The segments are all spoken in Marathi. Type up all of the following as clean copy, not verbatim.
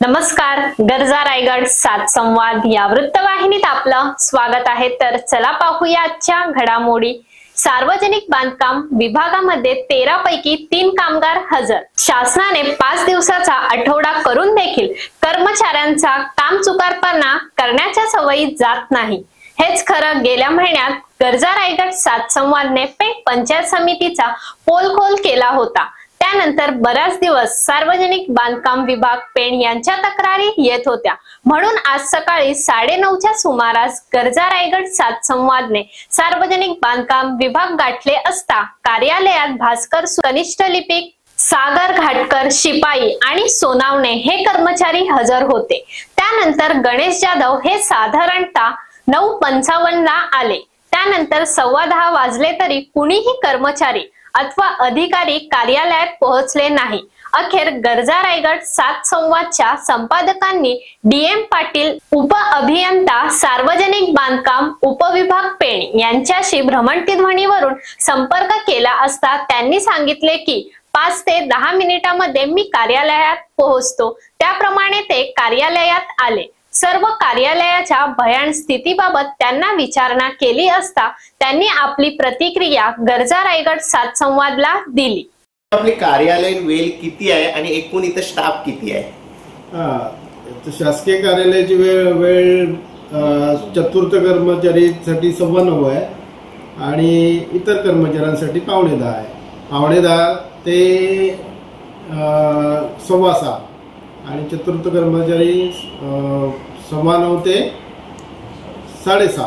नमस्कार, गरजा रायगड 7 संवाद या वृत्तवाहिनीत आपलं स्वागत आहे। तर चला पाहूया आजच्या घडामोडी। सार्वजनिक बांधकाम विभागामध्ये 13 पैकी 3 कामगार हजर। शासनाने 5 दिवसाचा आठवडा करून देखील कर्मचाऱ्यांचा काम चुकारपणा करण्याच्या सवयी जात नाही। हेच खरं गेल्या महिन्यात गरजा रायगड 7 संवादने पेठ पंचायत समितीचा पोलखोल केला होता। त्यानंतर बराच दिवस सार्वजनिक बांधकाम विभाग पेण यांच्या तक्रारी येत होत्या। म्हणून आज सकाळी 9:30च्या सुमारास गरजा रायगड 7 संवादने सार्वजनिक बांधकाम विभाग गाठले असता कार्यालयात भास्कर कनिष्ठ लिपिक, सागर घाटकर शिपाई आणि सोनावणे हे कर्मचारी हजर होते। त्यानंतर गणेश जाधव हे साधारणतः 9:55ला आले। त्यानंतर 10:15 वाजले तरी कुणीही कर्मचारी अथवा अधिकारी कार्यालयात पोहोचले नाही। अखेर गरजा रायगड 7 संवादच्या संपादकांनी डीएम पाटील, उप अभियंता सार्वजनिक बांधकाम उपविभाग पेण यांच्याशी भ्रमणध्वनीवरून संपर्क केला असता त्यांनी सांगितले की 5 ते 10 मिनिटांमध्ये मी कार्यालयात पोहोचतो। त्याप्रमाणे ते कार्यालयात आले। सर्व कार्यालयाच्या भयान स्थितीबाबत त्यांना विचारणा केली असता त्यांनी आपली प्रतिक्रिया गरजा रायगड 7 संवादला दिली। आपले कार्यालयीन वेळ किती आहे आणि एकूण इथं स्टाफ किती आहे? शासकीय कार्यालयाची वेळ चतुर्थ कर्मचारीसाठी 9:15 आहे आणि इतर कर्मचाऱ्यांसाठी 9:15 आहे। 9:15 ते 6:15 आणि चतुर्थ कर्मचारी 9:15 ते 6:30।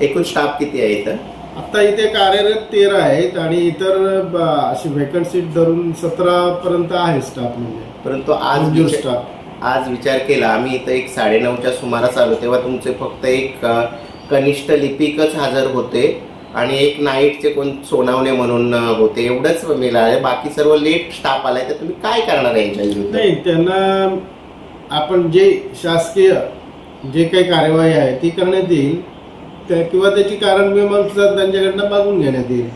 एकूण स्टाफ किती आहे इथं? आता इथे कार्यरत 13 आहेत आणि इतर अशी व्हेकंट सीट धरून 17 पर्यंत आहे स्टाफ। म्हणजे परंतु आज विचार केला आम्ही इथं 9:30च्या सुमारास आलो तेव्हा तुमचे फक्त एक कनिष्ठ लिपिकच हजर होते आणि एक नाईटचे कोण सोनावणे म्हणून होते, एवढंच मिळाले। बाकी सर्व लेट स्टाफ आलाय। तर तुम्ही काय करणार आहे यांच्या विरुद्ध? नाही, त्यांना आपण जे शासकीय जे काही कार्यवाही आहे ती करण्यात येईल किंवा त्याची कारण मीमांसा त्यांच्याकडनं मागून घेण्यात येईल।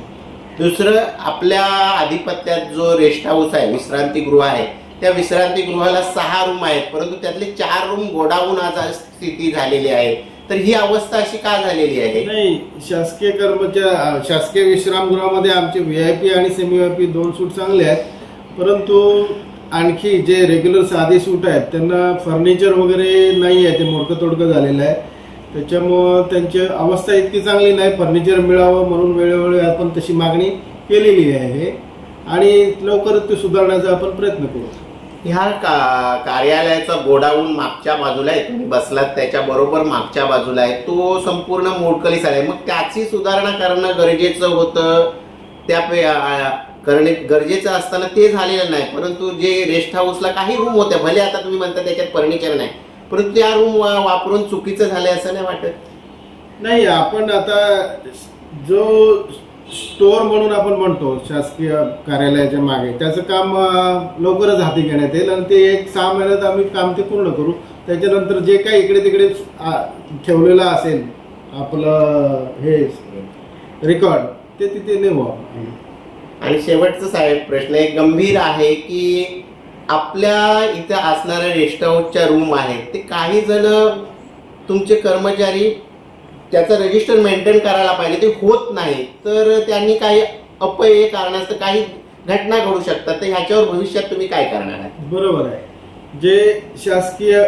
दुसरं, आपल्या आधिपत्यात जो रेस्ट हाऊस आहे, विश्रांतीगृह आहे, त्या विश्रांतीगृहाला 6 रूम आहेत, परंतु त्यातले 4 रूम गोडाऊन आज स्थिती झालेली आहे। तर ही अवस्था अशी का झालेली आहे? नाही, शासकीय विश्रामगृहामध्ये आमचे VIP आणि सेमी VIP 2 सूट चांगले आहेत, परंतु आणखी जे रेग्युलर साधे सूट आहेत त्यांना फर्निचर वगैरे नाही आहे, ते मोडकं तोडकं झालेलं आहे। त्याच्यामुळं त्यांची अवस्था इतकी चांगली नाही। फर्निचर मिळावं म्हणून वेळोवेळी आपण तशी मागणी केलेली आहे आणि लवकरच ते सुधारण्याचा आपण प्रयत्न करू। ह्या कार्यालयाचा गोडाऊन मागच्या बाजूला आहे, तुम्ही बसलात त्याच्या बरोबर मागच्या बाजूला आहे, तो संपूर्ण मोडकळीस आहे। मग त्याची सुधारणा करणं गरजेचं होतं, त्या करणे गरजेचं असताना ते झालेलं नाही। परंतु जे रेस्ट हाऊसला काही रूम होत्या, भले आता तुम्ही म्हणता त्याच्यात फर्निचर नाही, परंतु त्या रूम वापरून चुकीचं झालंय असं नाही वाटत? नाही, आपण आता जो स्टोअर म्हणून आपण म्हणतो शासकीय कार्यालयाच्या मागे, त्याचं काम लवकरच हाती घेण्यात येईल आणि ते 6 महिन्यात आम्ही काम ते पूर्ण करू। त्याच्यानंतर जे काही इकडे तिकडे ठेवलेलं असेल आपलं हे रेकॉर्ड ते तिथे नेऊ। आणि शेवटचा साहेब प्रश्न एक गंभीर आहे की आपल्या इथे असणाऱ्या रेस्ट हाऊसच्या रूम आहेत, ते काही जण तुमचे कर्मचारी त्याचं रजिस्टर मेंटेन करायला पाहिजे, ते होत नाही, तर त्यांनी काही अपय्य कारणास्तव काही घटना घडू शकतात। तर ह्याच्यावर भविष्यात तुम्ही काय करणार आहे? बरोबर आहे, जे शासकीय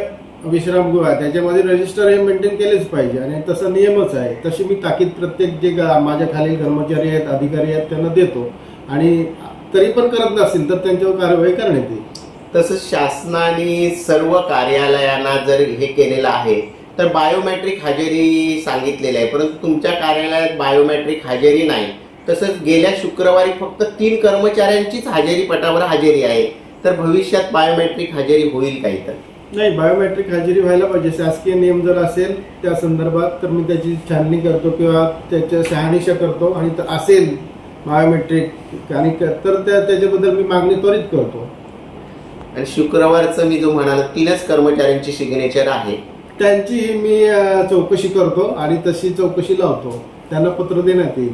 विश्रामगृह आहे त्याच्यामध्ये रजिस्टर हे मेंटेन केलेच पाहिजे आणि तसा नियमच आहे। तशी मी ताकीद प्रत्येक जे माझ्या खालील कर्मचारी आहेत, अधिकारी आहेत त्यांना देतो आणि तरी पण करत नसतील तर त्यांच्यावर कारवाई करण्यात येईल। तसंच शासनाने सर्व कार्यालयांना जर हे केलेलं आहे तर बायोमेट्रिक हजेरी सांगितलेली आहे, परंतु तुमच्या कार्यालयात बायोमेट्रिक हजेरी नाही। तसंच गेल्या शुक्रवारी फक्त 3 कर्मचाऱ्यांचीच हजेरी पटावर हजेरी आहे, तर भविष्यात बायोमेट्रिक हजेरी होईल काही? तर नाही, बायोमेट्रिक हजेरी व्हायला पाहिजे। शासकीय नियम जर असेल त्या संदर्भात तर मी त्याची छाननी करतो किंवा त्याच्या शहानिशा करतो आणि असेल बायोमेट्रिक आणि तर त्याच्याबद्दल मी मागणी त्वरित करतो। आणि शुक्रवारचं मी जो म्हणाल 3च कर्मचाऱ्यांची सिग्नेचर आहे, त्यांची मी चौकशी करतो आणि तशी चौकशी लावतो, त्यांना पत्र देण्यात येईल।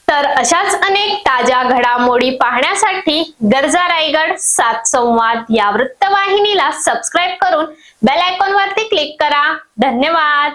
तर अशाच अनेक ताज्या घडामोडी पाहण्यासाठी गरजा रायगड 7 संवाद या वृत्तवाहिनीला सबस्क्राइब करून बेल आयकॉन वरती क्लिक करा. धन्यवाद.